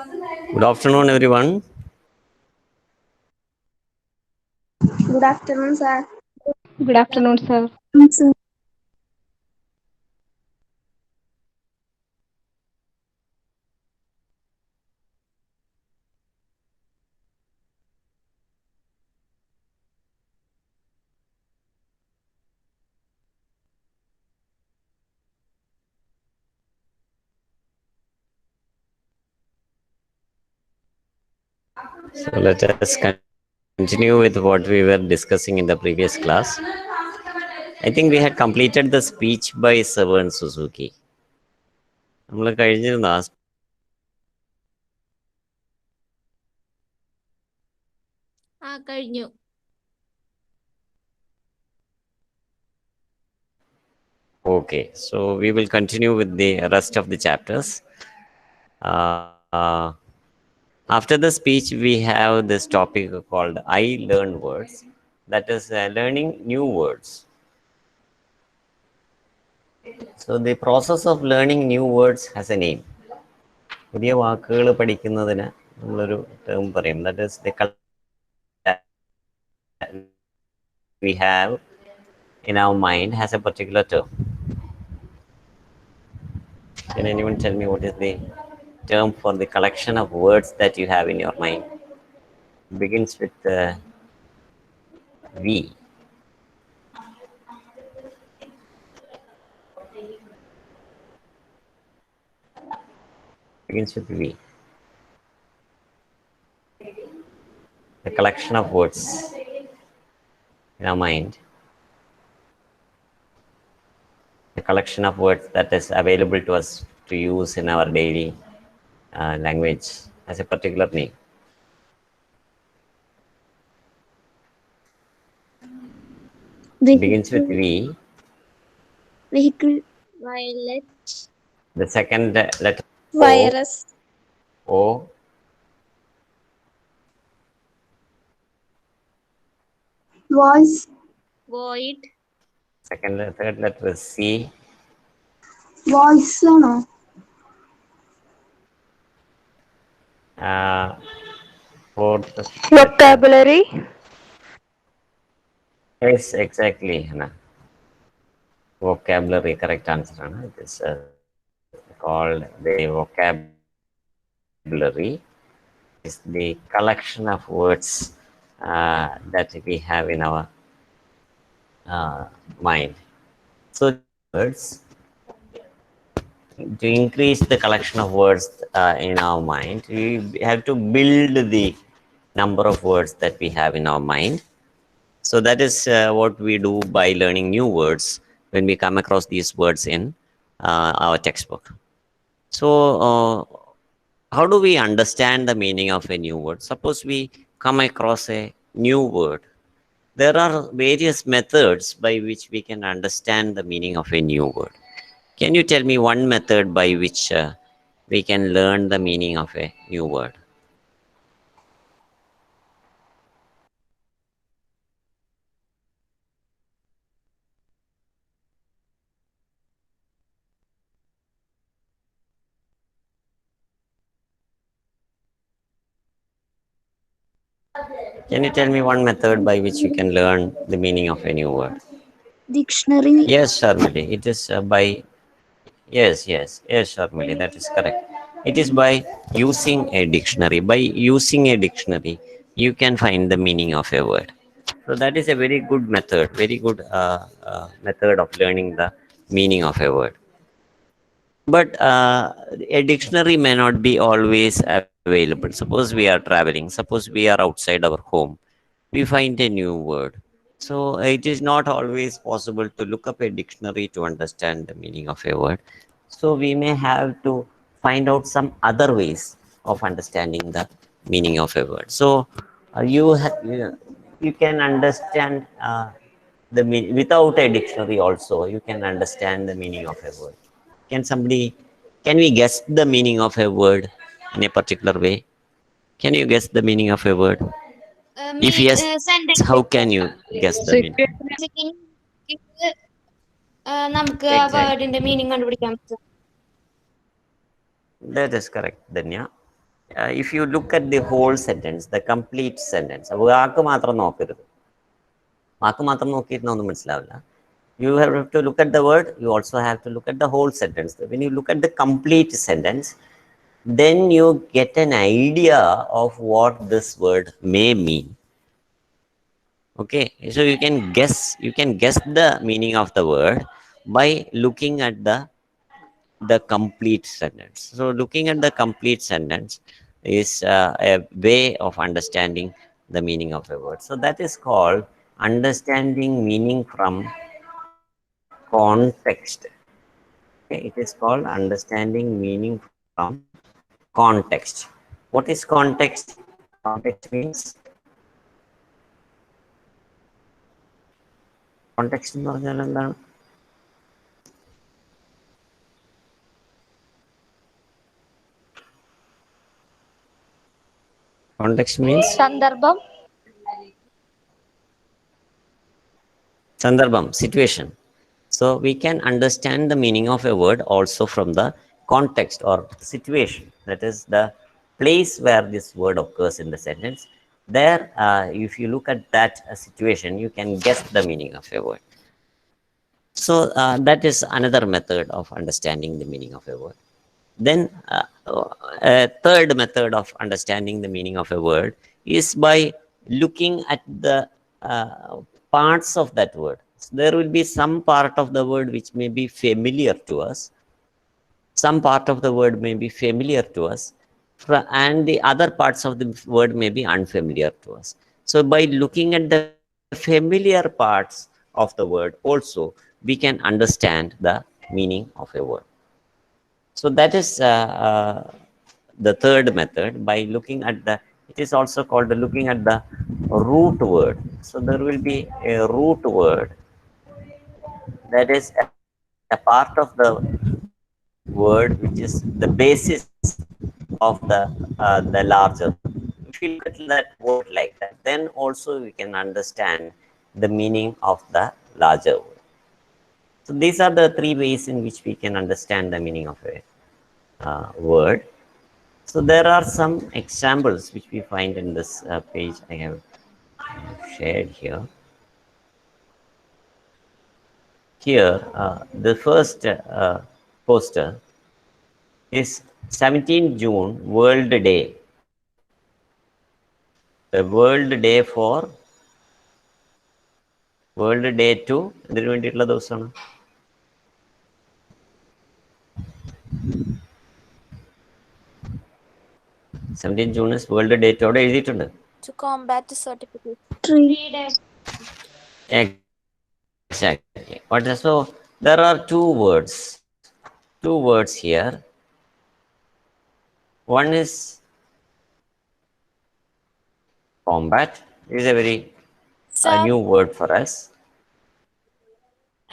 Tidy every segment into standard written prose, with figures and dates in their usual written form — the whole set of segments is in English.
Good afternoon, everyone. Good afternoon, sir. Good afternoon, sir. Sir. So let us continue with what we were discussing in the previous class. I think we had completed the speech by Seven Suzuki. നമ്മൾ കഴിഞ്ഞിരുന്നു ആ കഴിഞ്ഞു. Okay, so we will continue with the rest of the chapters. After the speech, we have this topic called I Learn Words, that is learning new words. So the process of learning new words has a name. പുതിയ വാക്കുകൾ പഠിക്കുന്നതിന് നമ്മളൊരു term പറയും. That is the we have in our mind has a particular term. Can anyone tell me what is the term for the collection of words that you have in your mind? It begins with V. Begins with V. The collection of words in our mind. The collection of words that is available to us to use in our daily language has a particular name. Begins with V. Vehicle. Violet. The second letter Virus. O. Voice. Void. Third letter is C. Voice. No. Fourth Vocabulary. Yes, exactly. Hannah. Vocabulary, correct answer. Hannah. It is called the vocabulary. It's the collection of words that we have in our mind. So words, to increase the collection of words in our mind, we have to build the number of words that we have in our mind. So that is what we do by learning new words when we come across these words in our textbook. So how do we understand the meaning of a new word? Suppose we come across a new word. There are various methods by which we can understand the meaning of a new word. Can you tell me one method by which we can learn the meaning of a new word? Can you tell me one method by which you can learn the meaning of a new word? Dictionary. Yes, Sharmili. It is by yes, Sharmili. That is correct. It is by using a dictionary. By using a dictionary, you can find the meaning of a word. So that is a very good method. Very good method of learning the meaning of a word. But a dictionary may not be always available. Suppose we are traveling, suppose we are outside our home, we find a new word. So it is not always possible to look up a dictionary to understand the meaning of a word. So we may have to find out some other ways of understanding the meaning of a word. So you can understand without a dictionary also you can understand the meaning of a word. Can we guess the meaning of a word in a particular way? Can you guess the meaning of a word? If yes, how can you guess the meaning? Situation. നമുക്ക് ആ Exactly. വേർഡിന്റെ meaning കണ്ടുപിടിക്കാൻ പറ്റും. That is correct, Danya. if you look at the whole sentence, the complete sentence, വാക്ക് മാത്രം നോക്കരുത്. വാക്ക് മാത്രം നോക്കിയിരുന്ന ഒന്നും മനസ്സിലാവില്ല. You have to look at the word, you also have to look at the whole sentence. When you look at the complete sentence, then you get an idea of what this word may mean. Okay, so you can guess the meaning of the word by looking at the complete sentence. So looking at the complete sentence is a way of understanding the meaning of a word. So that is called understanding meaning from context. Okay, it is called understanding meaning from context. What is context? Context means, context എന്ന് പറഞ്ഞാൽ എന്താണ്? Context means Sandarbam. sandarbam, situation. So we can understand the meaning of a word also from the context or situation. That is the place where this word occurs in the sentence. There, if you look at that situation, you can guess the meaning of a word. So that is another method of understanding the meaning of a word. Then a third method of understanding the meaning of a word is by looking at the parts of that word. So there will be some part of the word which may be familiar to us. Some part of the word may be familiar to us, and the other parts of the word may be unfamiliar to us. So by looking at the familiar parts of the word also, we can understand the meaning of a word. So that is the third method, by looking at the, it is also called looking at the root word. So there will be a root word, that is a part of the word which is the basis of the larger word. If you look at that word like that, then also we can understand the meaning of the larger word. So these are the three ways in which we can understand the meaning of a word. So there are some examples which we find in this page I have shared here. Here, the first poster is 17 June World Day. The World Day for World Day to എന്തിനു വേണ്ടിയിട്ടുള്ള ദിവസമാണ്? 17 June is World Day to അവിടെ എഴുതിയിട്ടുണ്ട്. To combat certificate. Tree. Exactly. But so there are two words here. One is combat. It is a very Sir. new word for us.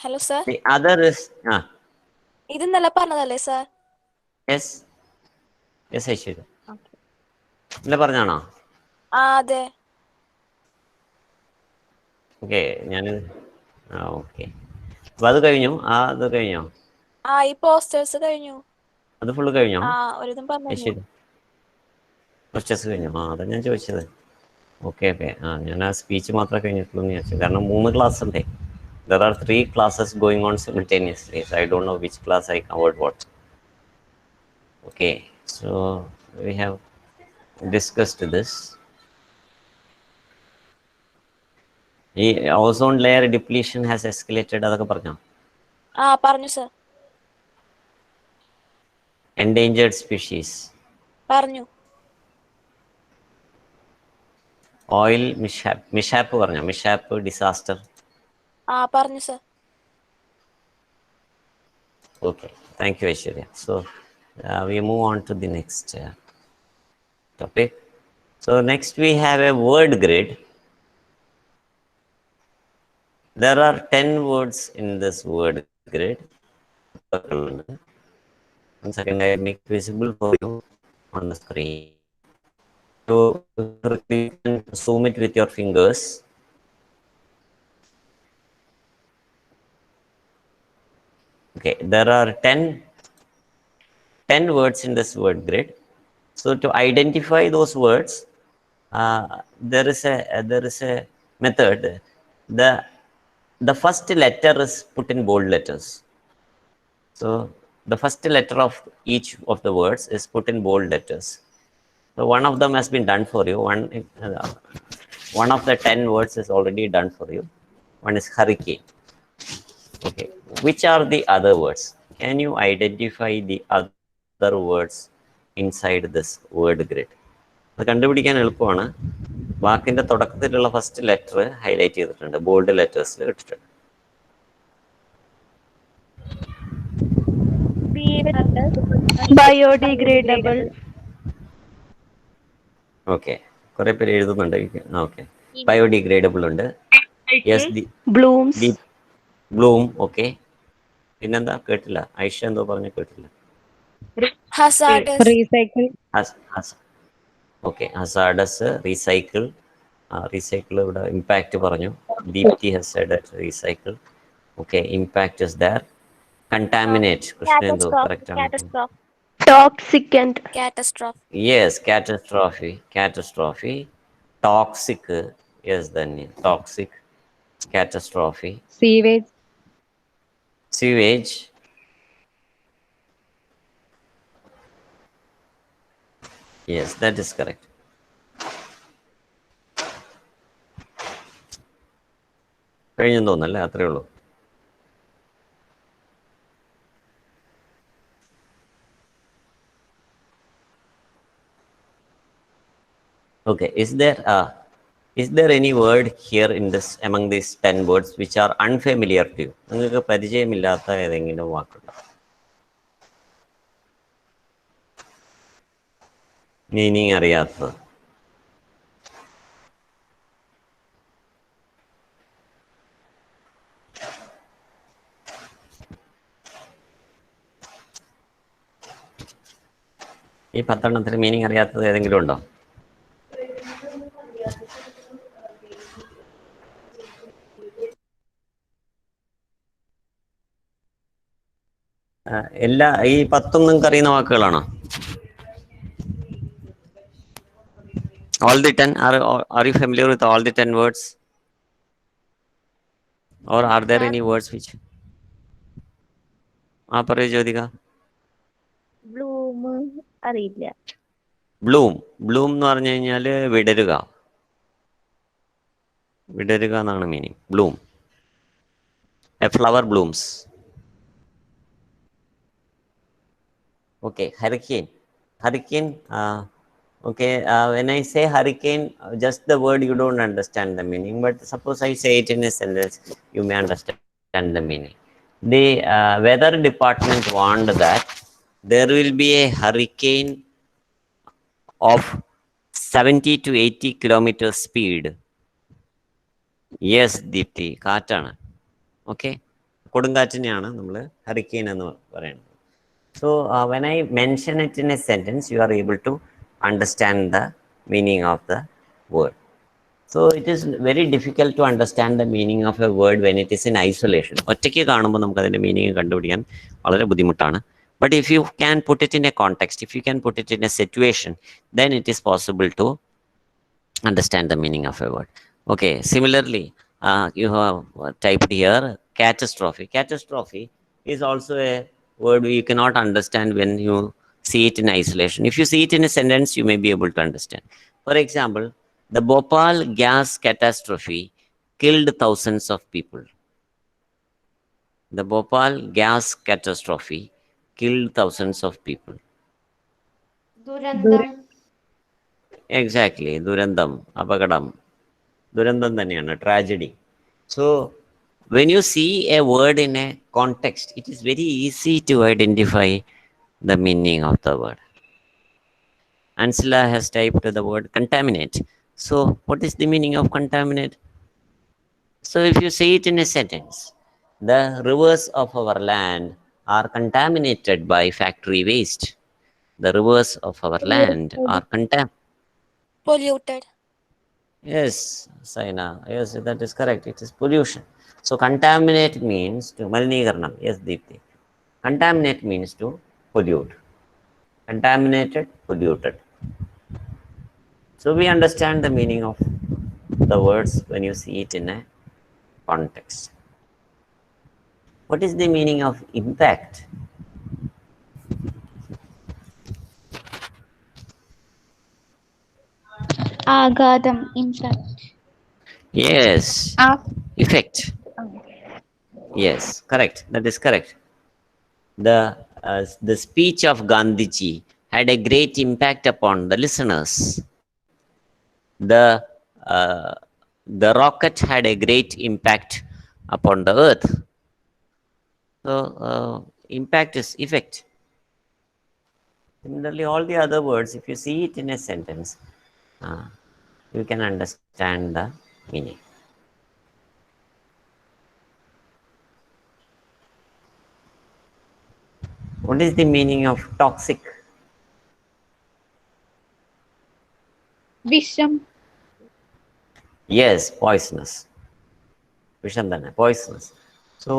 Hello, sir. The other is ഇത് ഇന്നലെ പറഞ്ഞതല്ലേ sir? yes, yes, Aishwarya. ഇല്ല പറഞ്ഞാണോ? അതെ. Okay, ഞാൻ okay. അപ്പൊ അത് കഴിഞ്ഞു. അത് കഴിഞ്ഞോ? ഈ പോസ്റ്റേഴ്സ് കഴിഞ്ഞു. അത് ഫുള്ള് കഴിഞ്ഞോ? ഒരുതും പറഞ്ഞു. ശരി, പോസ്റ്റേഴ്സ് കഴിഞ്ഞു. അതാ ഞാൻ ചോദിച്ചത്. Okay okay. ഞാൻ ആ സ്പീച്ച് മാത്രമേ കഴിഞ്ഞിട്ടുള്ളൂ എന്ന് വിചാരിച്ചു. കാരണം 3 ക്ലാസ് ഉണ്ടേ. There are 3 classes going on simultaneously. So I don't know which class I covered what. Okay, so we have discussed this. The ozone layer depletion has escalated. അതൊക്കെ പറഞ്ഞോ? പറഞ്ഞു സർ. Endangered species. പറഞ്ഞു. Oil mishap പറഞ്ഞോ? Mishap, disaster. പറഞ്ഞു sir. Okay, thank you, Aishwarya. So we move on to the next topic. So next we have a word grid. There are 10 words in this word grid. One second, I make it visible for you on the screen. So you can zoom it with your fingers. Okay, there are 10 words in this word grid. So to identify those words, there is a method. The first letter is put in bold letters. So the first letter of each of the words is put in bold letters. So one of them has been done for you. One of the 10 words is already done for you. One is hurricane. Okay. Which are the other words? Can you identify the other words inside this word grid? അത് കണ്ടുപിടിക്കാൻ എളുപ്പമാണ്. വാക്കിന്റെ തുടക്കത്തിലുള്ള first letter highlight ചെയ്തിട്ടുണ്ട്, bold ലെറ്റേഴ്സിൽ ഇട്ടിട്ടുണ്ട്. Biodegradable. Okay, കുറെ പേര് എഴുതുന്നുണ്ട്. ഓക്കെ, ബയോഡിഗ്രേഡബിൾ ഉണ്ട്. Yes, Blooms. The bloom. Okay, പിന്നെന്താ കേട്ടില്ല? ഐഷ എന്തോ പറഞ്ഞു കേട്ടില്ല. Hazardous. Recycle. Okay, hazardous, recycle. Recycle ഇവിടെ ഇമ്പാക്റ്റ് പറഞ്ഞു. Deepti has said recycle. Okay, impact is there. Contaminate, Krishna എന്തോ കറക്റ്റ് ആണ്. Toxicant. Catastrophe. Yes, catastrophe. Toxic, yes, തന്നെ toxic, catastrophe. Sewage. Sewage. Yes, that is correct. കഴിഞ്ഞെന്ന് തോന്നല്ലേ, അത്രേ ഉള്ളൂ. Okay, is there any word here in this, among these 10 words, which are unfamiliar to you? നിങ്ങൾക്ക് പരിചയമില്ലാത്ത ഏതെങ്കിലും വാക്കുണ്ടോ? Meaning അറിയാത്തത്? ഈ 10 മീനിങ് അറിയാത്തത് ഏതെങ്കിലും ഉണ്ടോ? എല്ലാ ഈ 10 നിങ്ങൾക്ക് അറിയുന്ന വാക്കുകളാണോ? All the 10, are you familiar with all the 10 words? Or are there any words which? പറയൂ ജ്യോതിക. ബ്ലൂം അറിയില്ല. ബ്ലൂം എന്ന് പറഞ്ഞു കഴിഞ്ഞാല് വിടരുക എന്നാണ് meaning. Bloom, A flower Bloom's. Okay, hurricane. Okay, when I say hurricane, just the word you don't understand the meaning, but suppose I say it in a sentence, you may understand the meaning. The weather department warned that there will be a hurricane of 70 to 80 kilometers speed. Yes, Deepthi, കാറ്റാണ്. Okay, കൊടുങ്കാറ്റിനെയാണ് നമ്മൾ hurricane എന്ന് പറയുന്നത്. So when I mention it in a sentence, you are able to understand the meaning of the word. So it is very difficult to understand the meaning of a word when it is in isolation. ഒറ്റയ്ക്ക് കാണുമ്പോൾ നമുക്ക് അതിന്റെ meaning കണ്ടുപിടിക്കാൻ വളരെ ബുദ്ധിമുട്ടാണ്. But if you can put it in a context, if you can put it in a situation, then it is possible to understand the meaning of a word. Okay, similarly, you have typed here catastrophe. Catastrophe is also a word you cannot understand when you see it in isolation. If you see it in a sentence, you may be able to understand. For example, the Bhopal gas catastrophe killed thousands of people. The Bhopal gas catastrophe killed thousands of people. Durandam. Exactly, ദുരന്തം, അപകടം. ദുരന്തം തന്നെയാണ്, tragedy. So when you see a word in a context, it is very easy to identify the meaning of the word. Ansela has typed the word contaminate. So what is the meaning of contaminate? So if you say it in a sentence, the rivers of our land are contaminated by factory waste. The rivers of our land are Polluted. Yes, Saina. Yes, that is correct. It is pollution. So contaminate means to malinigaranam. Yes, Deepthi. Contaminate means to pollute. Contaminated, polluted. So we understand the meaning of the words when you see it in a context. What is the meaning of impact? ആഘാതം, impact. Yes, ആ effect. Yes, correct. That is correct. The speech of Gandhiji had a great impact upon the listeners. The uh, the rocket had a great impact upon the earth. So impact is effect. Similarly, all the other words, if you see it in a sentence, uh, you can understand the meaning. What is the meaning of toxic? വിഷം. Yes, poisonous. Vishandana, poisonous. So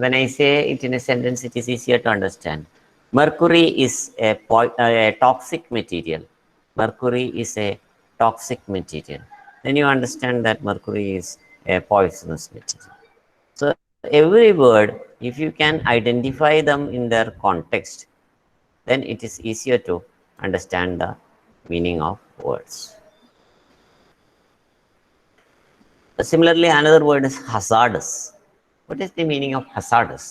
when I say it in a sentence, it is easier to understand. Mercury is a toxic material. Mercury is a toxic material. Then you understand that mercury is a poisonous material. So every word, if you can identify them in their context, then it is easier to understand the meaning of words. Similarly, another word is hazardous. What is the meaning of hazardous?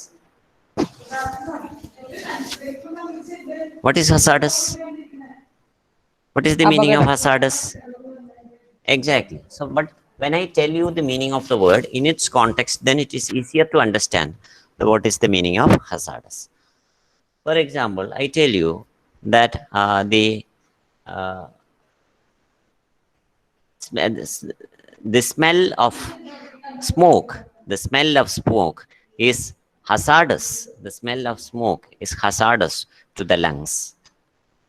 What is hazardous? What is the meaning of hazardous? Exactly. So, but when I tell you the meaning of the word in its context, then it is easier to understand what is the meaning of hazardous. For example, I tell you that uh, the smell of smoke is hazardous. The smell of smoke is hazardous to the lungs.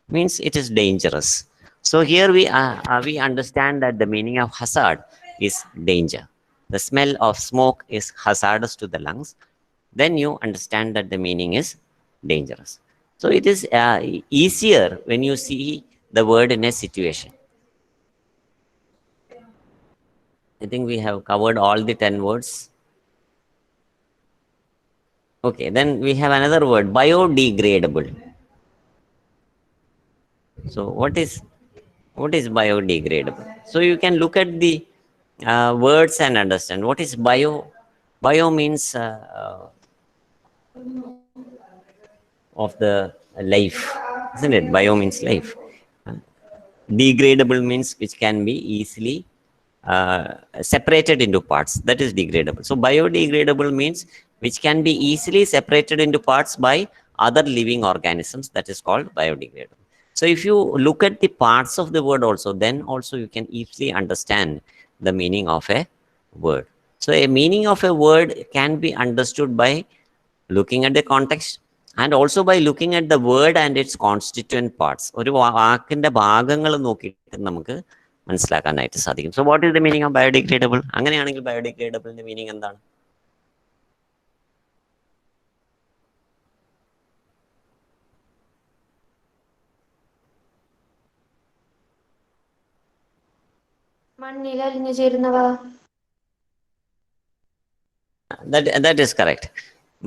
Means it is dangerous. So here we understand that the meaning of hazard is danger. The smell of smoke is hazardous to the lungs. Then you understand that the meaning is dangerous. So it is easier when you see the word in a situation. I think we have covered all the 10 words. Okay, then we have another word, biodegradable. So what is biodegradable? So you can look at the words and understand what is bio. Bio means of the life, isn't it? Bio means life. Degradable means which can be easily separated into parts. That is degradable. So biodegradable means which can be easily separated into parts by other living organisms. That is called biodegradable. So if you look at the parts of the word also, then also you can easily understand the meaning of a word. So a meaning of a word can be understood by looking at the context and also by looking at the word and its constituent parts. ഒരു വാക്കിന്റെ ഭാഗങ്ങൾ നോക്കിയിട്ട് നമുക്ക് മനസ്സിലാക്കാനായിട്ട് സാധിക്കും. So what is the meaning of biodegradable? അങ്ങനെയാണെങ്കിൽ biodegradable meaning എന്താണ്? മണ്ണിൽ അലിഞ്ഞു ചേരുന്നവ. That is correct.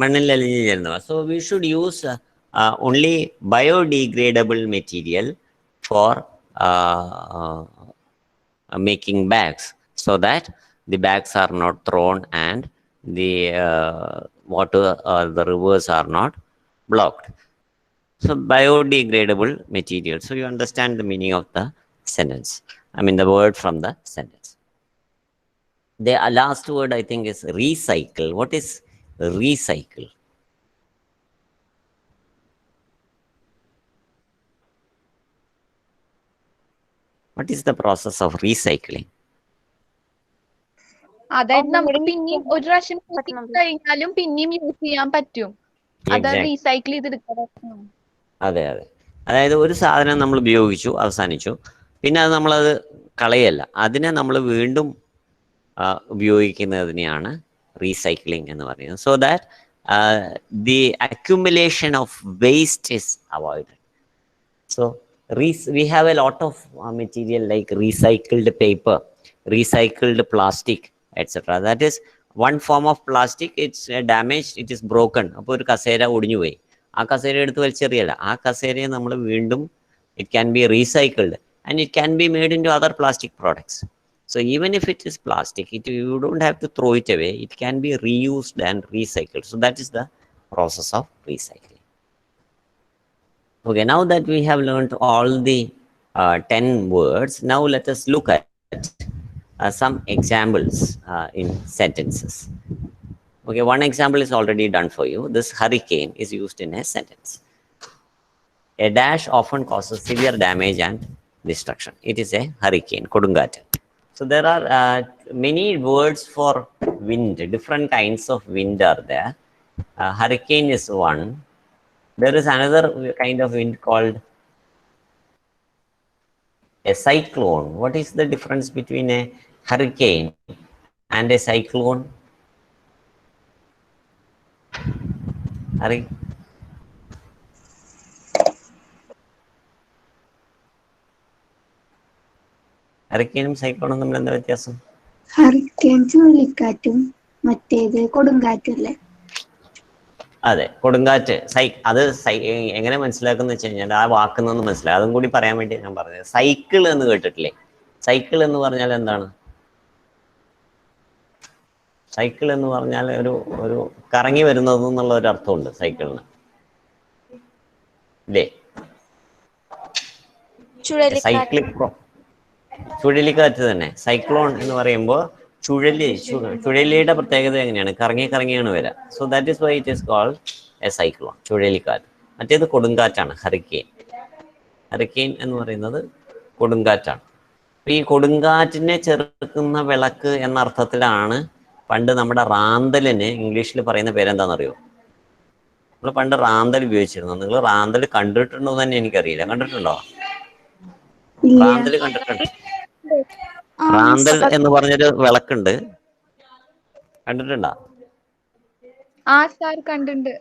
മണ്ണിൽ അലിഞ്ഞു ചേരുന്നവ. So we should use only biodegradable material for making bags, so that the bags are not thrown and the water or the rivers are not blocked. So biodegradable material. So you understand the meaning of the sentence. I mean the word from the sentence. The last word I think is recycle. What is recycle? What is the process of recycling? അതായത് നമുക്ക് പിന്നെയും ഒരു പ്രാവശ്യം കഴിഞ്ഞാലും പിന്നെയും use ചെയ്യാൻ പറ്റും. അതാണ് റീസൈക്കിൾ ചെയ്തെടുക്കുക. അതെ അതെ. അതായത് ഒരു സാധനം നമ്മൾ ഉപയോഗിച്ചു, അവസാനിച്ചു, പിന്നെ അത് നമ്മളത് കളയല്ല, അതിനെ നമ്മൾ വീണ്ടും ഉപയോഗിക്കുന്നതിനെയാണ് റീസൈക്ലിംഗ് എന്ന് പറയുന്നത്. So that the accumulation of waste is avoided. So We have a lot of material like recycled paper, recycled plastic, etc. That is one form of plastic. It's damaged, it is broken. അപ്പോൾ ഒരു കസേര ഒടിഞ്ഞു പോയി, ആ കസേര എടുത്ത് വലിച്ചെറിയല്ല, ആ കസേരയെ നമ്മൾ വീണ്ടും it can be recycled and it can be made into other plastic products. So even if it is plastic, you don't have to throw it away, it can be reused and recycled. So that is the process of recycling. Okay, now that we have learned all the 10 words, now let us look at some examples in sentences. Okay, one example is already done for you. This hurricane is used in a sentence. A dash often causes severe damage and destruction. It is a hurricane, Kodungat. So there are many words for wind, different kinds of wind are there. Hurricane is one. There is another kind of wind called a cyclone. What is the difference between a hurricane and a cyclone? ഹറിക്കെയിനും സൈക്ലോണും തമ്മിൽ എന്താ വ്യത്യാസം? Hurricane ചുഴലിക്കാറ്റും മറ്റേത് കൊടുങ്കാറ്റല്ലേ? അതെ, കൊടുങ്കാറ്റ്. അത് എങ്ങനെ മനസ്സിലാക്കുന്ന വെച്ച് കഴിഞ്ഞാൽ ആ വാക്കുന്നൊന്ന് മനസ്സിലായി, അതും കൂടി പറയാൻ വേണ്ടി ഞാൻ പറഞ്ഞത്. സൈക്കിൾ എന്ന് കേട്ടിട്ടില്ലേ? സൈക്കിൾ എന്ന് പറഞ്ഞാൽ എന്താണ്? സൈക്കിൾ എന്ന് പറഞ്ഞാൽ ഒരു കറങ്ങി വരുന്നത് എന്നുള്ള ഒരു അർത്ഥമുണ്ട് സൈക്കിളിന്, ഇല്ലേ? സൈക്ലിക് ചുഴലിക്കാറ്റ് തന്നെ. സൈക്ലോൺ എന്ന് പറയുമ്പോൾ ചുഴലിയുടെ പ്രത്യേകത എങ്ങനെയാണ്? കറങ്ങിയാണ് വരിക. So that is why it is called a cyclone, ചുഴലിക്കാറ്റ്. മറ്റേത് കൊടുങ്കാറ്റാണ്, ഹറിക്കെയിൻ. ഹറിക്കെയിൻ എന്ന് പറയുന്നത് കൊടുങ്കാറ്റാണ്. അപ്പൊ ഈ കൊടുങ്കാറ്റിനെ ചെറുക്കുന്ന വിളക്ക് എന്ന അർത്ഥത്തിലാണ് പണ്ട് നമ്മുടെ റാന്തലിന് ഇംഗ്ലീഷിൽ പറയുന്ന പേരെന്താണെന്നറിയോ? നമ്മൾ പണ്ട് റാന്തൽ ഉപയോഗിച്ചിരുന്നു. നിങ്ങൾ റാന്തൽ കണ്ടിട്ടുണ്ടോ എന്ന് തന്നെ എനിക്കറിയില്ല. കണ്ടിട്ടുണ്ടോ? റാന്തൽ കണ്ടിട്ടുണ്ട്. റാന്തൽ എന്ന് പറഞ്ഞൊരു വിളക്കുണ്ട്, കണ്ടിട്ടുണ്ടോ? കണ്ടിട്ടുണ്ട്.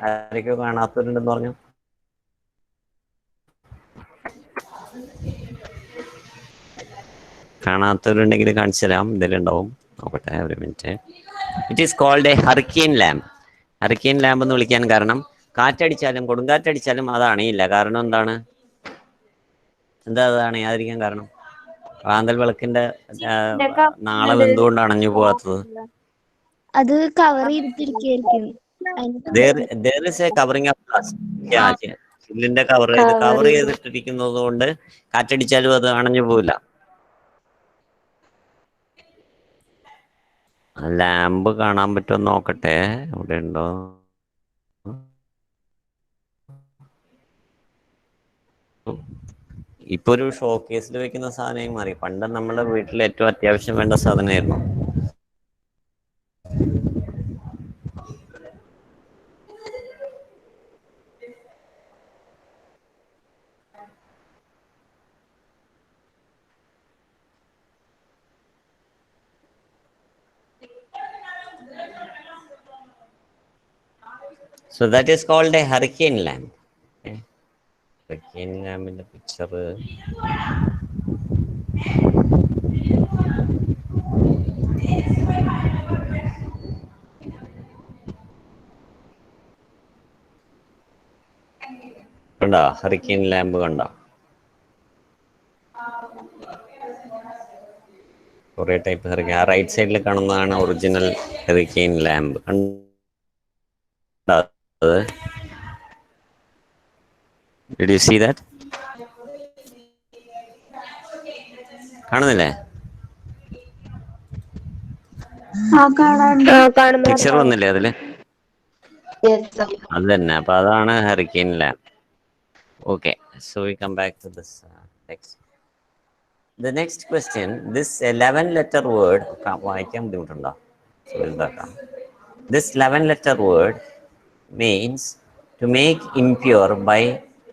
ആരൊക്കെയോ കാണാത്തവരുണ്ടെന്ന് പറഞ്ഞു. കാണാത്തവരുണ്ടെങ്കിൽ കാണിച്ചു തരാം, ഇതിലുണ്ടാവും. നോക്കട്ടെ, ഒരു minute. It is called a hurricane lamp. Hurricane lamp എന്ന് വിളിക്കാൻ കാരണം കാറ്റടിച്ചാലും കൊടുങ്കാറ്റടിച്ചാലും അത് അണയില്ല. കാരണം എന്താണ്? എന്താ അത് അണയാതിരിക്കാൻ കാരണം? റാന്തൽ വിളക്കിന്റെ നാളെ എന്തുകൊണ്ട് അണഞ്ഞു പോവാത്തത്? അത് കവർ ചെയ്തിട്ടിരിക്കും. There is a covering of glass. ചില്ലിന്റെ കവർ ചെയ്തിട്ടിരിക്കുന്നത് കൊണ്ട് കാറ്റടിച്ചാലും അത് അണഞ്ഞു പോവില്ല. ലാമ്പ് കാണാൻ പറ്റുമോ നോക്കട്ടെ, ഇവിടെ ഉണ്ടോ? ഇപ്പൊ ഒരു ഷോ കേസിൽ വെക്കുന്ന സാധനമായി മാറി. പണ്ട് നമ്മുടെ വീട്ടിൽ ഏറ്റവും അത്യാവശ്യം വേണ്ട സാധനമായിരുന്നു. So that is called a hurricane lamp. Okay. Hurricane lamp in the picture. കണ്ടോ? ഹറിക്കെയിൻ ലാമ്പ് കണ്ടോ? കുറെ ടൈപ്പ് ഹറിക്കെയിൻ. ആ റൈറ്റ് സൈഡിൽ കാണുന്നതാണ് original hurricane lamp. Did you see that? കാണുന്നില്ലേ? പിക്ചർ വന്നില്ലേ അതില്? അത് തന്നെ. അപ്പൊ അതാണ് hurricane lamp. Okay, so we come back to this text. The next question, this 11-letter word, വായിക്കാൻ ബുദ്ധിമുട്ടുണ്ടോ? This 11-letter word means to make impure by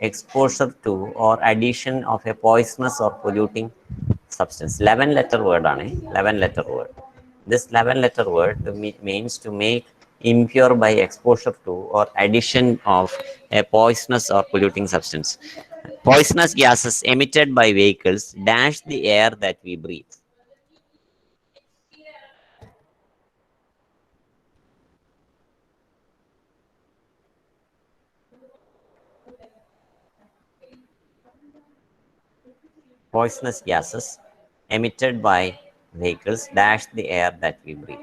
exposure to or addition of a poisonous or polluting substance. 11-letter word ആണ്. 11-letter word. This 11-letter word means to make impure by exposure to or addition of a poisonous or polluting substance. Poisonous gases emitted by vehicles dash the air that we breathe. Poisonous gases emitted by vehicles dash the air that we breathe.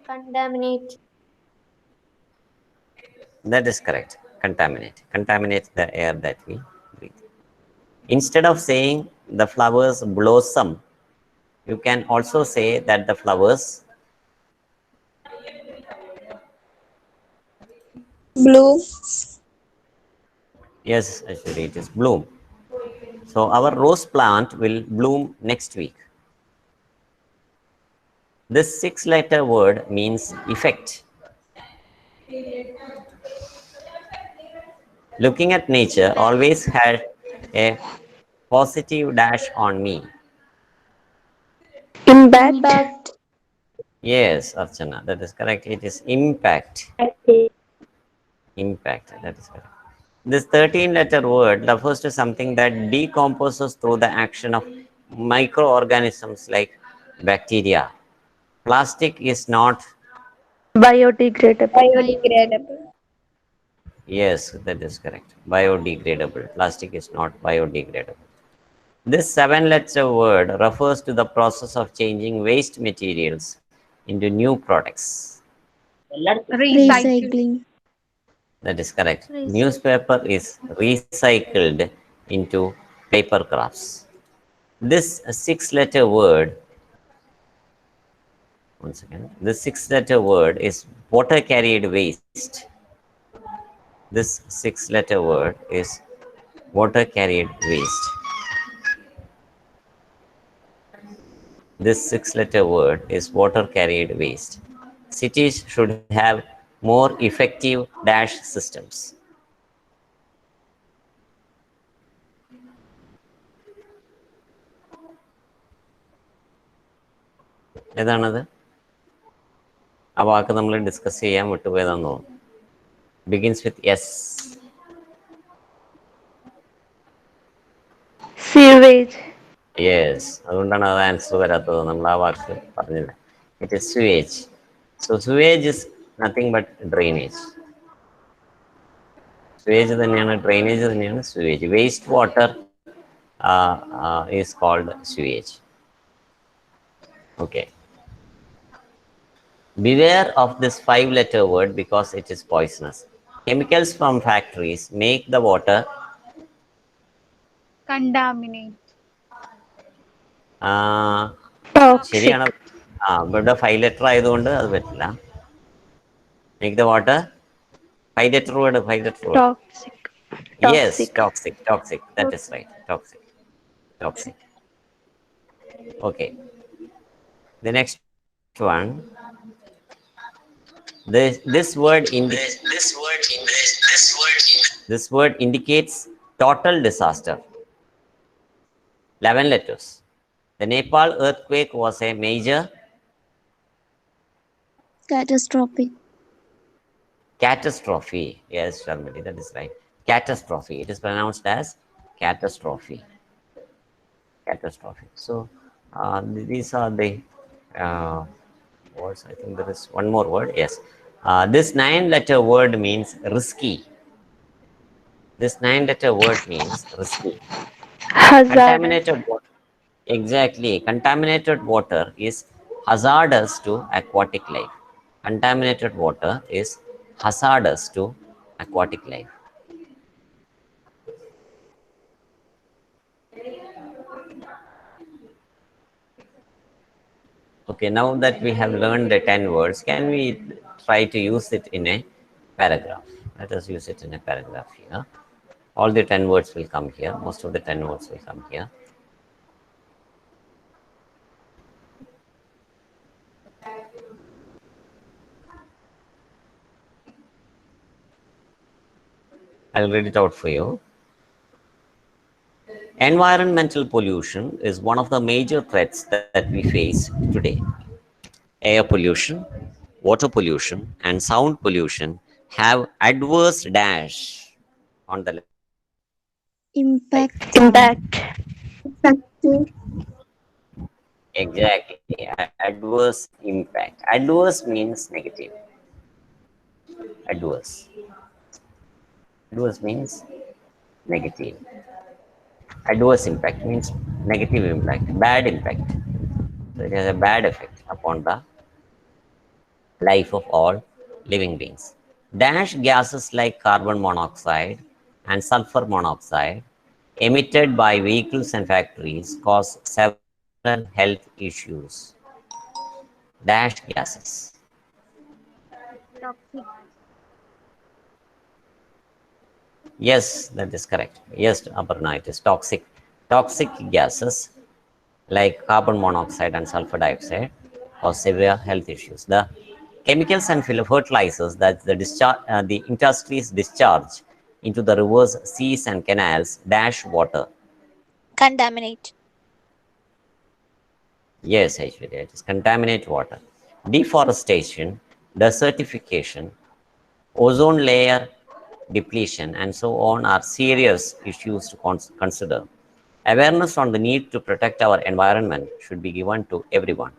Contaminate. That is correct. Contaminate. Contaminate the air that we breathe. Instead of saying the flowers blossom, you can also say that the flowers, Blue. yes, actually it is bloom. So our rose plant will bloom next week. This six-letter word means effect. Looking at nature always had a positive dash on me. Impact. Impact. Yes, Archana, that is correct. It is impact. Impact, that is correct. This 13-letter word refers to something that decomposes through the action of microorganisms like bacteria. Plastic is not, Biodegradable. Biodegradable. yes, that is correct. Biodegradable. Plastic is not biodegradable. This seven-letter word refers to the process of changing waste materials into new products. Recycle. Recycling. That is correct. Recycle. Newspaper is recycled into paper crafts. This six-letter word, once again, this six-letter word is water carried waste. This six-letter word is water carried waste. This six-letter word is water carried waste. Cities should have more effective dash systems. ഏതാണത്? ആ വാക്ക് നമ്മൾ discuss ചെയ്യാൻ വിട്ടുപോയതാന്ന് തോന്നുന്നു. Begins with S. Sewage. Yes, അതുകൊണ്ടാണ് അത് answer വരാത്തത്. നമ്മൾ ആ വാക്ക് പറഞ്ഞില്ല. It is sewage. So sewage is nothing but drainage. Sewage തന്നെയാണ്, drainage തന്നെയാണ് sewage. Waste water is called sewage. Okay. Beware of this five-letter word because it is poisonous. Chemicals from factories make the water Contaminate. ശരിയാണ്. Toxic. ഇവിടെ 5 letter ആയതുകൊണ്ട് അത് പറ്റില്ല. Make the water 5-letter word, 5-letter word. Toxic. Yes, Toxic. toxic, toxic. That is right. Toxic, toxic. Okay. The next one. This word indicates total disaster. 11 letters. The Nepal earthquake was a major Catastrophic. catastrophe. Yes, Sharmati, that is right. Catastrophe. It is pronounced as catastrophe. Catastrophe. So these are the words. I think there is one more word. Yes. This 9-letter word means risky. This 9-letter word means risky. Hazardous. Contaminated water. Exactly. Contaminated water is hazardous to aquatic life. Contaminated water is hazardous to aquatic life. Okay, now that we have learned the 10 words, can we try to use it in a paragraph? Let us use it in a paragraph here. All the 10 words will come here. Most of the 10 words will come here. I'll read it out for you. Environmental pollution is one of the major threats that we face today. Air pollution, water pollution, and sound pollution have adverse dash on the life. Impact on Impact. factor. Exactly, adverse impact. Adverse means negative. Adverse. Adverse means negative. Adverse impact means negative impact, bad impact. So it has a bad effect upon the life of all living beings. Dash gases like carbon monoxide and sulfur monoxide emitted by vehicles and factories cause several health issues. Dash gases. Toxic. Yes, that is correct. Yes, Aparna, it is toxic. Toxic gases like carbon monoxide and sulfur dioxide cause severe health issues. The chemicals and fertilizers that the industries discharge into the rivers, seas, and canals dash water. Contaminate. Yes, Aishwarya, it is contaminate water. Deforestation, desertification, ozone layer depletion, and so on are serious issues to consider. Awareness on the need to protect our environment should be given to everyone.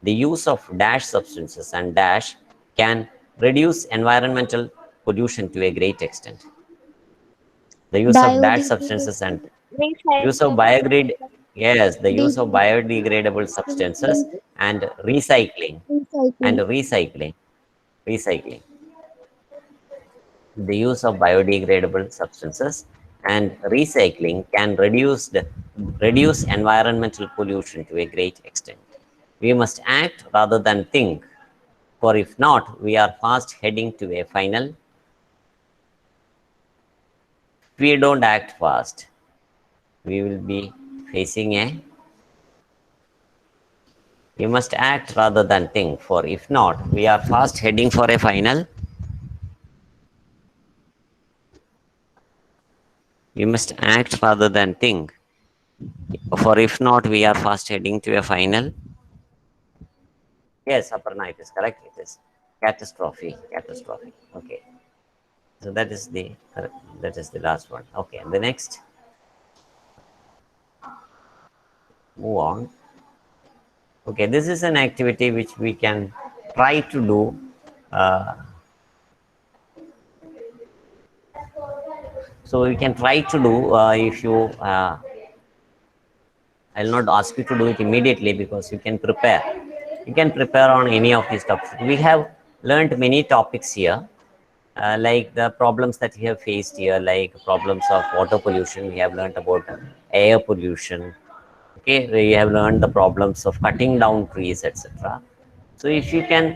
The use of dash substances and dash can reduce environmental pollution to a great extent. The use of dash Biodegradable. substances and use of Recyclable. biodegrade yes, the use of De- biodegradable substances and recycling and recycling. recycling. The use of biodegradable substances and recycling can reduce environmental pollution to a great extent. We must act rather than think, for if not, we are fast heading to a final. If we don't act fast, we will be facing a. We must act rather than think, for if not, we are fast heading for a final. We must act rather than think, for if not, we are fast heading to a final. Yes, Aparna, it is correct. It is catastrophe. Catastrophe. Okay. So that is the last one. Okay. And the next, move on. Okay. This is an activity which we can try to do. Uh, so we can try to do if you. I'll not ask you to do it immediately because you can prepare. You can prepare on any of these topics. We have learned many topics here. Like the problems that we have faced here, like problems of water pollution, we have learned about air pollution. Okay, we have learned the problems of cutting down trees, etc. So if you can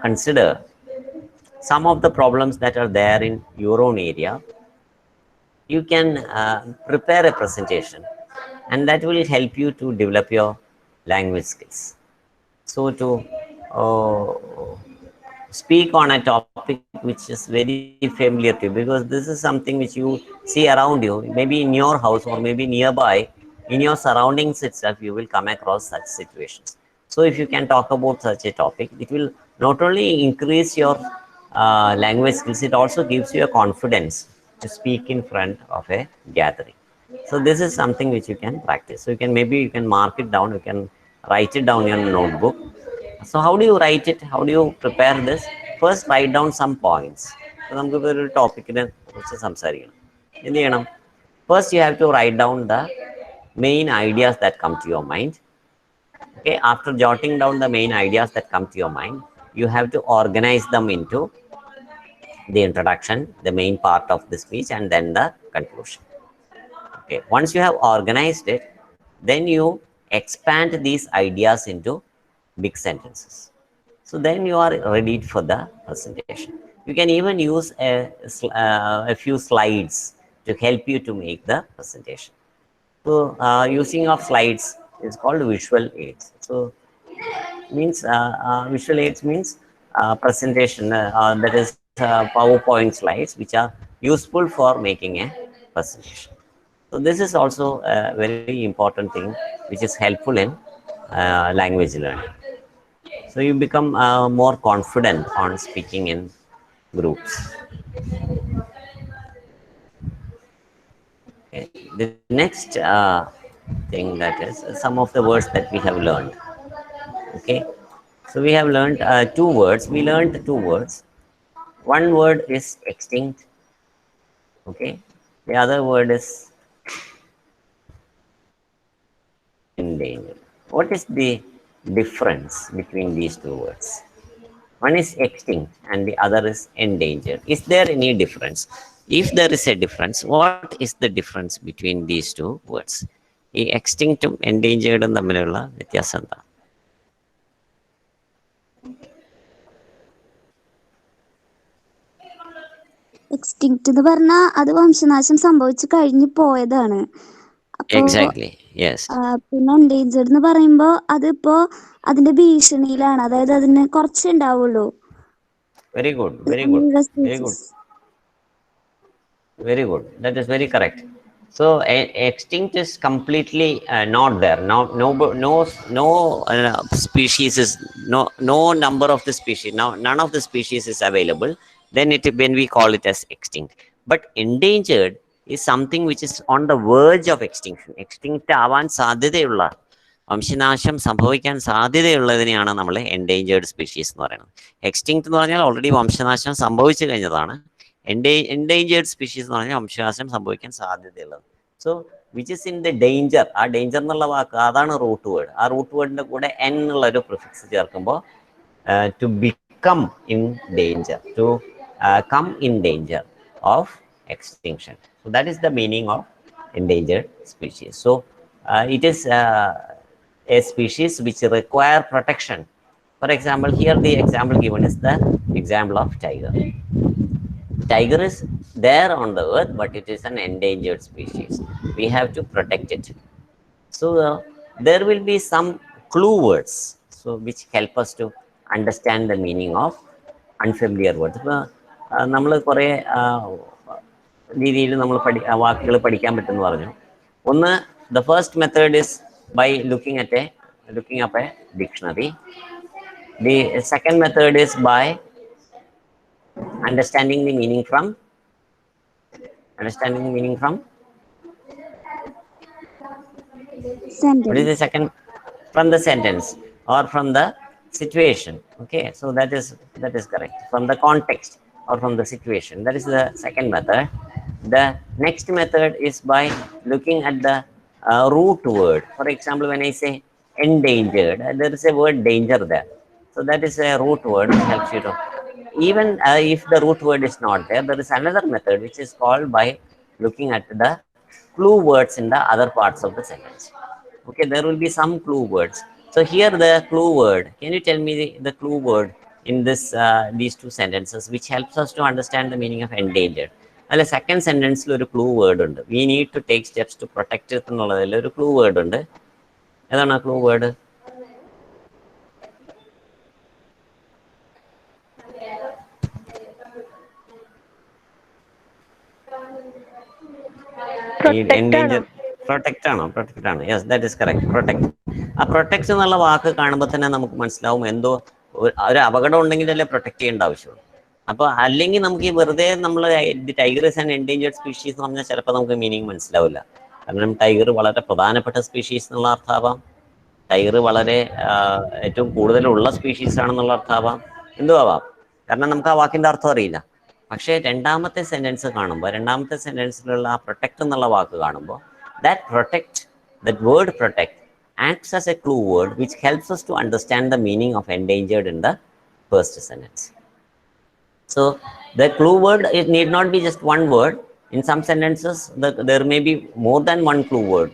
consider some of the problems that are there in your own area, you can prepare a presentation, and that will help you to develop your language skills. So to uh, speak on a topic which is very familiar to you, because this is something which you see around you, maybe in your house or maybe nearby, in your surroundings itself, you will come across such situations. So if you can talk about such a topic, it will not only increase your language skills, it also gives you a confidence to speak in front of a gathering. So this is something which you can practice. So you can, maybe you can mark it down, you can write it down in your notebook. So how do you write it? How do you prepare this? First, write down some points. So നമുക്ക് ഒരു ടോപ്പിക്കിനെ കുറിച്ച് സംസാരിക്കണം. എന്ത് ചെയ്യണം? First, you have to write down the main ideas that come to your mind. Okay, after jotting down the main ideas that come to your mind, you have to organize them into the introduction, the main part of the speech, and then the conclusion. Okay, once you have organized it, then you expand these ideas into big sentences. So then you are ready for the presentation. You can even use a few slides to help you to make the presentation. So using of slides is called visual aids. So means visual aids means presentation, that is PowerPoint slides, which are useful for making a presentation. So this is also a very important thing which is helpful in language learning. So you become more confident on speaking in groups. Okay. The next thing, that is some of the words that we have learned. Okay, so we have learned two words. We learned two words. One word is extinct. Okay, the other word is endangered. What is the difference between these two words? One is extinct and the other is endangered. Is there any difference? If there is a difference, what is the difference between these two words? ഈ എക്സ്റ്റിങ്ക്റ്റും എൻഡേഞ്ചേർഡും തമ്മിലുള്ള വ്യത്യാസം എന്താ? Extinct എന്ന് പറഞ്ഞാൽ അത് വംശനാശം സംഭവിച്ചു കഴിഞ്ഞു പോയതാണ്. അപ്പോ എക്സാക്ട്ലി, യെസ്. പിന്നെ എൻഡേഞ്ചേർഡ് എന്ന് പറയുമ്പോ അതിപ്പോ അതിന്റെ ഭീഷണിയിലാണ്, അതായത് അതിന് കുറച്ചേ ഉണ്ടാവുള്ളൂ. Very good, very good, very good, very good. That is very correct. So extinct is completely not there. No species is no number of the species. Now none of the species is available. Then when we call it as extinct. But endangered is something which is on the verge of extinction. Extinct ആവാൻ സാധ്യതയുള്ള, വംശനാശം സംഭവിക്കാൻ സാധ്യതയുള്ളതിനെയാണ് നമ്മൾ endangered species എന്ന് പറയുന്നത്. Extinct എന്ന് പറഞ്ഞാൽ already വംശനാശം സംഭവിച്ചു കഴിഞ്ഞതാണ്. endangered species എന്ന് പറഞ്ഞാൽ വംശനാശം സംഭവിക്കാൻ സാധ്യതയുള്ളത്. So which is in the danger, ആ ഡേഞ്ചർ എന്നുള്ള വാക്ക് അതാണ് റൂട്ട് വേർഡ്. ആ റൂട്ട് വേർഡിന്റെ കൂടെ എൻ എന്നുള്ള ഒരു പ്രിഫിക്സ് ചേർക്കുമ്പോൾ to become in danger, to come in danger of extinction. So that is the meaning of endangered species. So it is a species which require protection. For example, here the example given is the example of tiger. Tiger is there on the earth, but it is an endangered species. We have to protect it. So there will be some clue words, so which help us to understand the meaning of unfamiliar words. നമ്മൾ കുറേ രീതിയിൽ നമ്മൾ വാക്കുകൾ പഠിക്കാൻ പറ്റുമെന്ന് പറഞ്ഞു. ഒന്ന്, the first method is by looking up a dictionary. The second method is by understanding the meaning from what is the sentence. second? From the sentence or from the situation. Okay, so that is correct. From the context or from the situation, that is the second method. The next method is by looking at the root word. For example, when I say endangered, there is a word danger there, so that is a root word which helps you to, even if the root word is not there, there is another method which is called by looking at the clue words in the other parts of the sentence. Okay, there will be some clue words. So here the clue word, can you tell me the clue word in this these two sentences which helps us to understand the meaning of endangered? അല്ല, second സെന്റൻസിൽ ഒരു clue word ഉണ്ട്. We need to take steps to protect it എന്നുള്ളതിൽ ഒരു clue word ഉണ്ട്. ഏതാണ് ആ clue word? Protect ആണോ? പ്രൊട്ടക്റ്റ് ആണ്. Yes, that is correct. Protect. ആ പ്രൊട്ടക്ട് എന്നുള്ള വാക്ക് കാണുമ്പോൾ തന്നെ നമുക്ക് മനസ്സിലാവും എന്തോ ഒരു അപകടം ഉണ്ടെങ്കിലല്ലേ പ്രൊട്ടക്ട് ചെയ്യേണ്ട ആവശ്യമുള്ളൂ. അപ്പോൾ അല്ലെങ്കിൽ നമുക്ക് ഈ വെറുതെ നമ്മൾ tiger is and endangered species എന്ന് പറഞ്ഞാൽ ചിലപ്പോൾ നമുക്ക് മീനിങ് മനസ്സിലാവില്ല. കാരണം ടൈഗർ വളരെ പ്രധാനപ്പെട്ട സ്പീഷീസ് എന്നുള്ള അർത്ഥാവാം, ടൈഗർ വളരെ ഏറ്റവും കൂടുതലുള്ള സ്പീഷീസ് ആണെന്നുള്ള അർത്ഥാവാം, എന്തോ ആവാം. കാരണം നമുക്ക് ആ വാക്കിന്റെ അർത്ഥം അറിയില്ല. പക്ഷേ രണ്ടാമത്തെ സെന്റൻസ് കാണുമ്പോൾ, രണ്ടാമത്തെ സെന്റൻസിലുള്ള ആ പ്രൊട്ടക്ട് എന്നുള്ള വാക്ക് കാണുമ്പോൾ, that word protect acts as a clue word which helps us to understand the meaning of endangered in the first sentence. So the clue word, it need not be just one word. In some sentences there may be more than one clue word.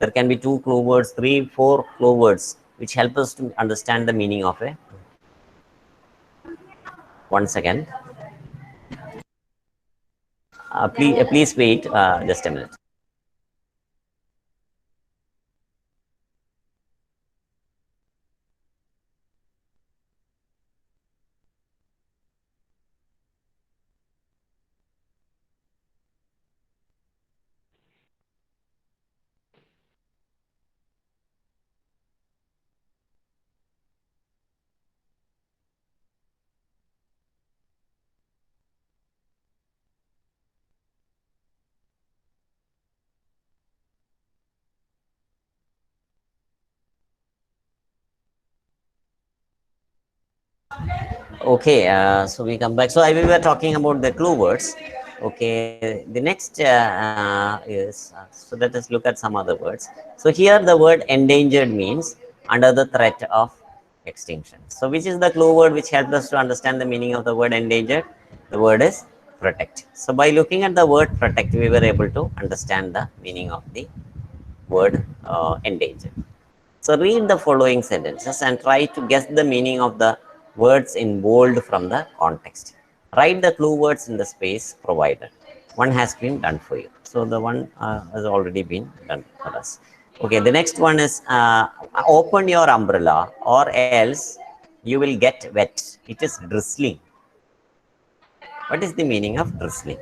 There can be 2 clue words, 3, 4 clue words which help us to understand the meaning of a. One second. Please wait just a minute. Okay, so we come back. So we were talking about the clue words. Okay, the next is so let us look at some other words. So here the word endangered means under the threat of extinction. So which is the clue word which helps us to understand the meaning of the word endangered? The word is protect. So by looking at the word protect, we were able to understand the meaning of the word endangered. So read the following sentences and try to guess the meaning of the words in bold from the context. Write the clue words in the space provided. One has been done for you. So the one has already been done for us. Okay, the next one is open your umbrella or else you will get wet. It is drizzling. What is the meaning of drizzling?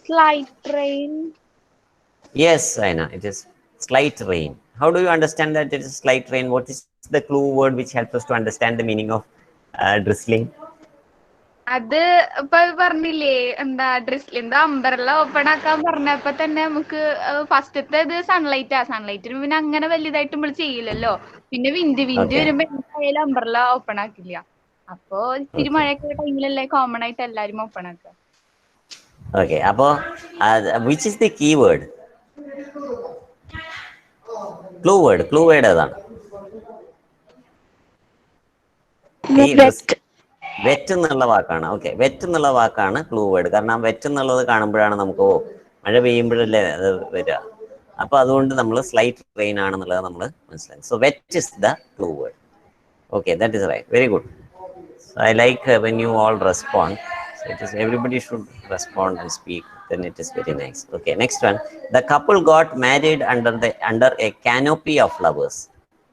Slight rain. Yes, Aina, it is slight rain. How do you understand that it is slight rain? What is the clue word which helps us to understand the meaning of drizzling? അത് ഇപ്പൊ പറഞ്ഞില്ലേ എന്താ ഡ്രിസ്ലിന്റെ umbrella open ആക്കാൻ പറഞ്ഞപ്പോ തന്നെ നമുക്ക് ഫസ്റ്റത്തെ ഇത് സൺലൈറ്റിന് പിന്നെ അങ്ങനെ വലുതായിട്ട് നമ്മൾ ചെയ്യില്ലല്ലോ. പിന്നെ വിൻഡ് Okay, വരുമ്പോ എന്തായാലും അംബ്രല്ല ഓപ്പൺ ആക്കില്ല. അപ്പൊ ഇത്തിരി okay, മഴയൊക്കെ ടൈമിലല്ലേ കോമൺ ആയിട്ട് എല്ലാരും ഓപ്പൺ ആക്കുക. okay. Which is the key word? Clue word ഏതാണ്? ഈ Wet. വെറ്റ് എന്നുള്ള വാക്കാണ്. ഓക്കെ, വെറ്റ് എന്നുള്ള വാക്കാണ് ക്ലൂ വേർഡ്. കാരണം വെറ്റ് എന്നുള്ളത് കാണുമ്പോഴാണ് നമുക്ക് മഴ പെയ്യുമ്പോഴല്ലേ അത് വരിക. അപ്പൊ അതുകൊണ്ട് നമ്മൾ സ്ലൈറ്റ് റെയിൻ ആണെന്നുള്ളത് നമ്മൾ മനസ്സിലാക്കി. So wet is the clue word. Okay, that is right. Very good. So I like when you all respond. So it is everybody should respond and speak. Then it is very nice. Okay, next one. The couple got married under a canopy of flowers.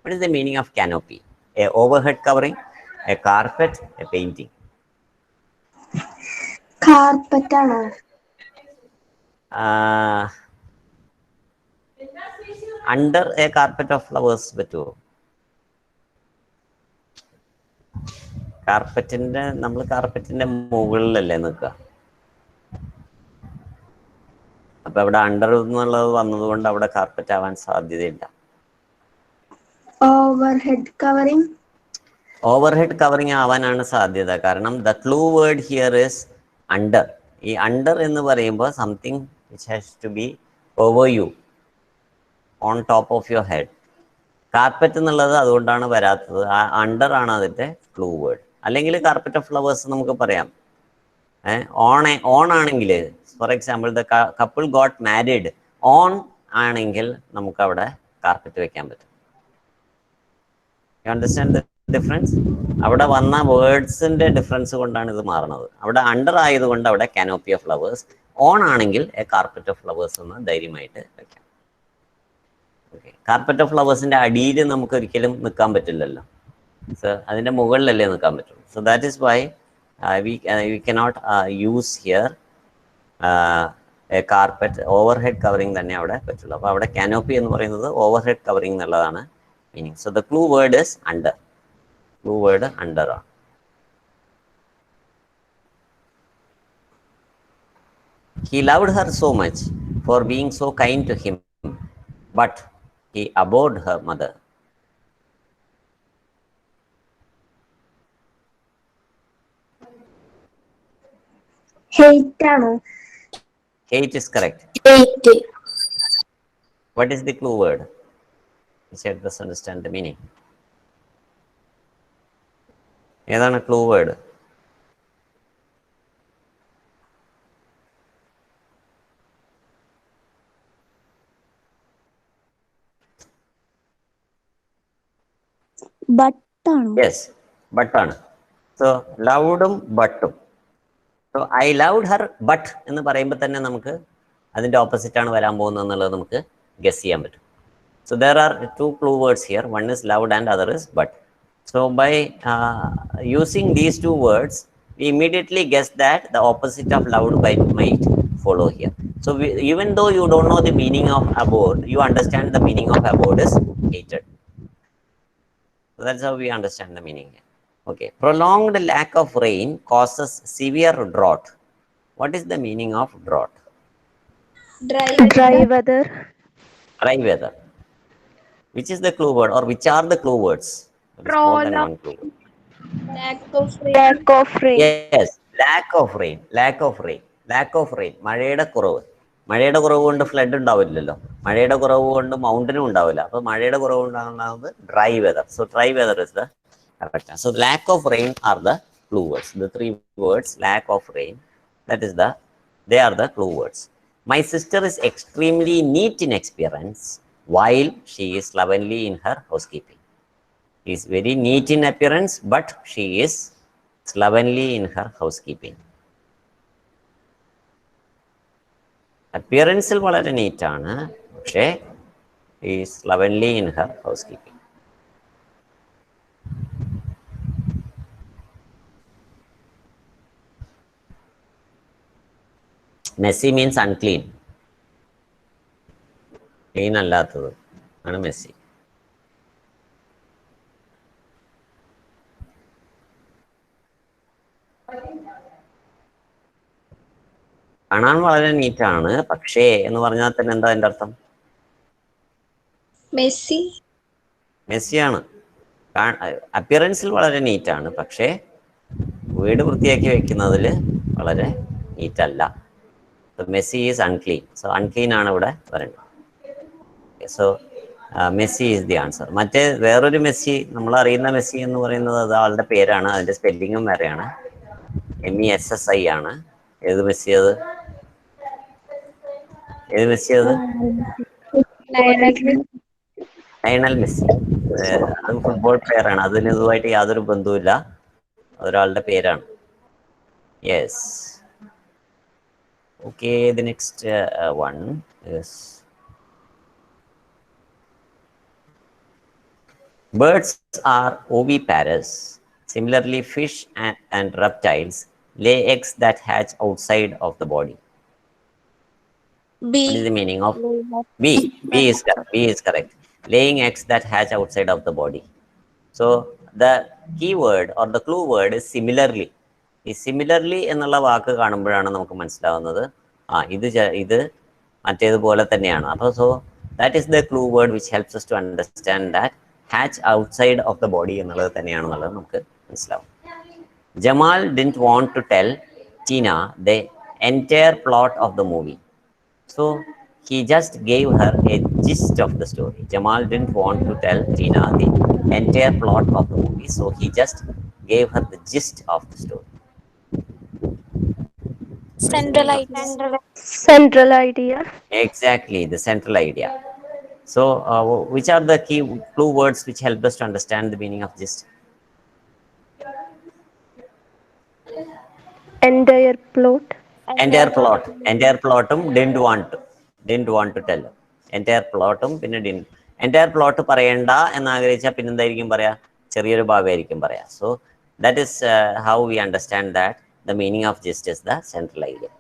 What is the meaning of canopy? A overhead covering, a carpet, a painting. Carpet ആണോ? Uh, under a carpet of flowers പറ്റുമോ? നമ്മൾ കാർപ്പറ്റിന്റെ മുകളിലല്ലേ നിൽക്കുക. അപ്പൊ അവിടെ under എന്നുള്ളത് വന്നതുകൊണ്ട് അവിടെ carpet ആവാൻ സാധ്യതയില്ല. Overhead covering. ഓവർഹെഡ് കവറിങ് ആവാനാണ് സാധ്യത. കാരണം the clue word here is under. ഈ അണ്ടർ എന്ന് പറയുമ്പോൾ something which has to be over you, on top of your head. Carpet എന്നുള്ളത് അതുകൊണ്ടാണ് വരാത്തത്. ആ അണ്ടർ ആണ് അതിന്റെ ക്ലൂ വേർഡ്. അല്ലെങ്കിൽ കാർപ്പറ്റ് ഓഫ് ഫ്ലവേഴ്സ് നമുക്ക് പറയാം. ഓൺ ആണെങ്കിൽ, for example the couple got married, on ആണെങ്കിൽ നമുക്ക് അവിടെ കാർപ്പറ്റ് വെക്കാൻ പറ്റും. You understand the difference? അവിടെ വന്ന വേർഡ്സിന്റെ ഡിഫറൻസ് കൊണ്ടാണ് ഇത് മാറുന്നത്. അവിടെ അണ്ടർ ആയതുകൊണ്ട് അവിടെ കാനോപ്പി ഓഫ് ഫ്ലവേഴ്സ്, ഓൺ ആണെങ്കിൽ എ കാർപ്പറ്റ് ഓഫ് ഫ്ലവേഴ്സ് എന്ന് ധൈര്യമായിട്ട് വെക്കാം. ഓക്കെ, കാർപ്പറ്റ് ഓഫ് ഫ്ലവേഴ്സിന്റെ അടിയിൽ നമുക്ക് ഒരിക്കലും നിൽക്കാൻ പറ്റില്ലല്ലോ. സോ അതിന്റെ മുകളിലല്ലേ നിൽക്കാൻ പറ്റുള്ളൂ. So that is why we cannot use here a carpet. Overhead covering തന്നെ അവിടെ പറ്റുള്ളൂ. അപ്പോൾ അവിടെ കാനോപ്പി എന്ന് പറയുന്നത് ഓവർഹെഡ് കവറിങ് എന്നുള്ളതാണ് meaning. So the clue word is under. Clue word under ആണ്. He loved her so much for being so kind to him, but he abhorred her mother. Hate ആണോ? Hate is correct. Hate. What is the clue word? Which helps us understand the meaning. ഏതാണ് clue word? ബട്ടാണോ? Yes, ബട്ടാണ്. So ലൗഡും ബട്ടും. So I loud her but എന്ന് പറയുമ്പോൾ തന്നെ നമുക്ക് അതിന്റെ ഓപ്പോസിറ്റ് ആണ് വരാൻ പോകുന്നത് എന്നുള്ളത് നമുക്ക് ഗസ് ചെയ്യാൻ പറ്റും. So there are two clue words here. One is loud and other is but. So by using these two words, we immediately guess that the opposite of loud might follow here. So even though you don't know the meaning of abhorred, you understand the meaning of abhorred is hated. So that's how we understand the meaning here. Okay. Prolonged lack of rain causes severe drought. What is the meaning of drought? Dry weather. Dry weather. Which is the clue word, or which are the clue words? There is more than Prolong. one clue word. Lack of rain. Yes, lack of rain, lack of rain, lack of rain. മഴയുടെ കുറവ്. മഴയുടെ കുറവ് കൊണ്ട് flood ഉണ്ടാവില്ലല്ലോ. മഴയുടെ കുറവ് കൊണ്ട് മൗണ്ടനും ഉണ്ടാവില്ല. അപ്പൊ മഴയുടെ കുറവ് ഉണ്ടാകുന്നത് dry weather. So dry weather is the correct. So lack of rain are the clue words. The three words, lack of rain, that is they are the clue words. My sister is extremely neat in appearance while she is slovenly in her housekeeping. She is very neat in appearance, but she is slovenly in her housekeeping. Appearance വളരെ NEET ആണ്, പക്ഷേ he is slovenly in her housekeeping. Messy means unclean. Clean അല്ലാത്തത് ആണ് Messi. കാണാൻ വളരെ നീറ്റാണ്, പക്ഷേ എന്ന് പറഞ്ഞാൽ തന്നെ എന്താ അതിന്റെ അർത്ഥം? മെസ്സിയാണ്. അപ്പിയറൻസിൽ വളരെ നീറ്റാണ്, പക്ഷേ വീട് വൃത്തിയാക്കി വെക്കുന്നതിൽ വളരെ നീറ്റല്ല. Messy is unclean. So unclean ആണ് ഇവിടെ വരേണ്ടത്. So messy is the answer. മറ്റേ വേറൊരു മെസ്സി, നമ്മൾ അറിയുന്ന മെസ്സി എന്ന് പറയുന്നത് അത് ആളുടെ പേരാണ്, അതിന്റെ സ്പെല്ലിങ്ങും വേറെയാണ്. MESSI ആണ്. ഏത് മെസ്സി അത്? ഏത് മെസ്സി അത്? Lionel Messi. അത് ഫുട്ബോൾ പ്ലെയർ ആണ്. അതിന് ഇതുമായിട്ട് യാതൊരു ബന്ധവുമില്ല, അതൊരാളുടെ പേരാണ്. Yes. Okay, the next one is birds are oviparous. Similarly, fish and reptiles lay eggs that hatch outside of the body. What is the meaning of B? B is correct. Laying eggs that hatch outside of the body. So the keyword or the clue word is similarly. ഈ similarly എന്നുള്ള വാക്ക് കാണുമ്പോഴാണ് നമുക്ക് മനസ്സിലാവുന്നത് ഇത് മറ്റേതുപോലെ തന്നെയാണ്. അപ്പോൾ so that is the clue word which helps us to understand that hatch outside of the body എന്നുള്ളത് തന്നെയാണെന്നുള്ളത് നമുക്ക് മനസ്സിലാവും. Jamal didn't want to tell Tina the entire plot of the movie. So he just gave her a gist of the story. Jamal didn't want to tell Tina the entire plot of the movie. So he just gave her the gist of the story. Central idea. Exactly, the central idea. So which are the key clue words which help us to understand the meaning of gist? Entire plot. Entire plot didn't want to tell. Entire plot പിന്നെ didn't. Entire plot പറയണ്ട എന്ന് ആഗ്രഹിച്ചാൽ പിന്നെ എന്തായിരിക്കും പറയാ? ചെറിയൊരു ഭാഗമായിരിക്കും പറയാ. So that is how we understand that the meaning of gist is the central idea.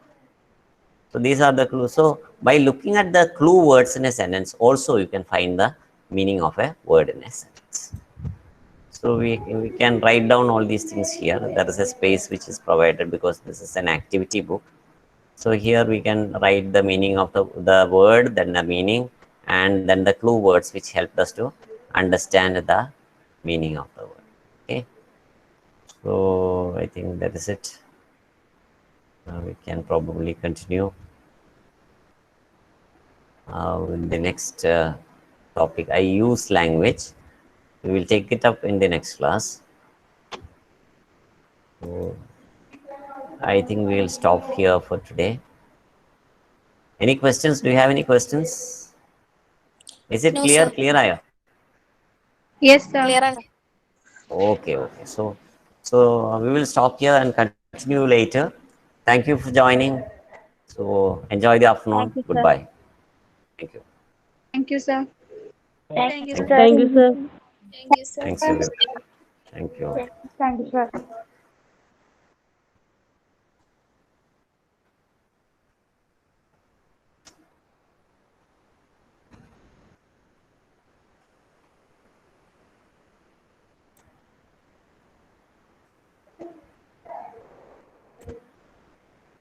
So these are the clues. So by looking at the clue words in a sentence, also you can find the meaning of a word in a sentence. So we can write down all these things here. There is a space which is provided because this is an activity book. So here we can write the meaning of the word, then the meaning, and then the clue words which help us to understand the meaning of the word. Okay. So I think that is it. We can probably continue in the next topic. I use language. We will take it up in the next class. So I think we will stop here for today. Any questions? Do you have any questions? Is it No, clear? sir. Clear, Aya? Yes, sir. Okay. So we will stop here and continue later. Thank you for joining. So enjoy the afternoon. Thank you, sir. Goodbye. Thank you. Thank you, sir. Thank you, sir. Thanks everyone. Thank you. Thank you, sir.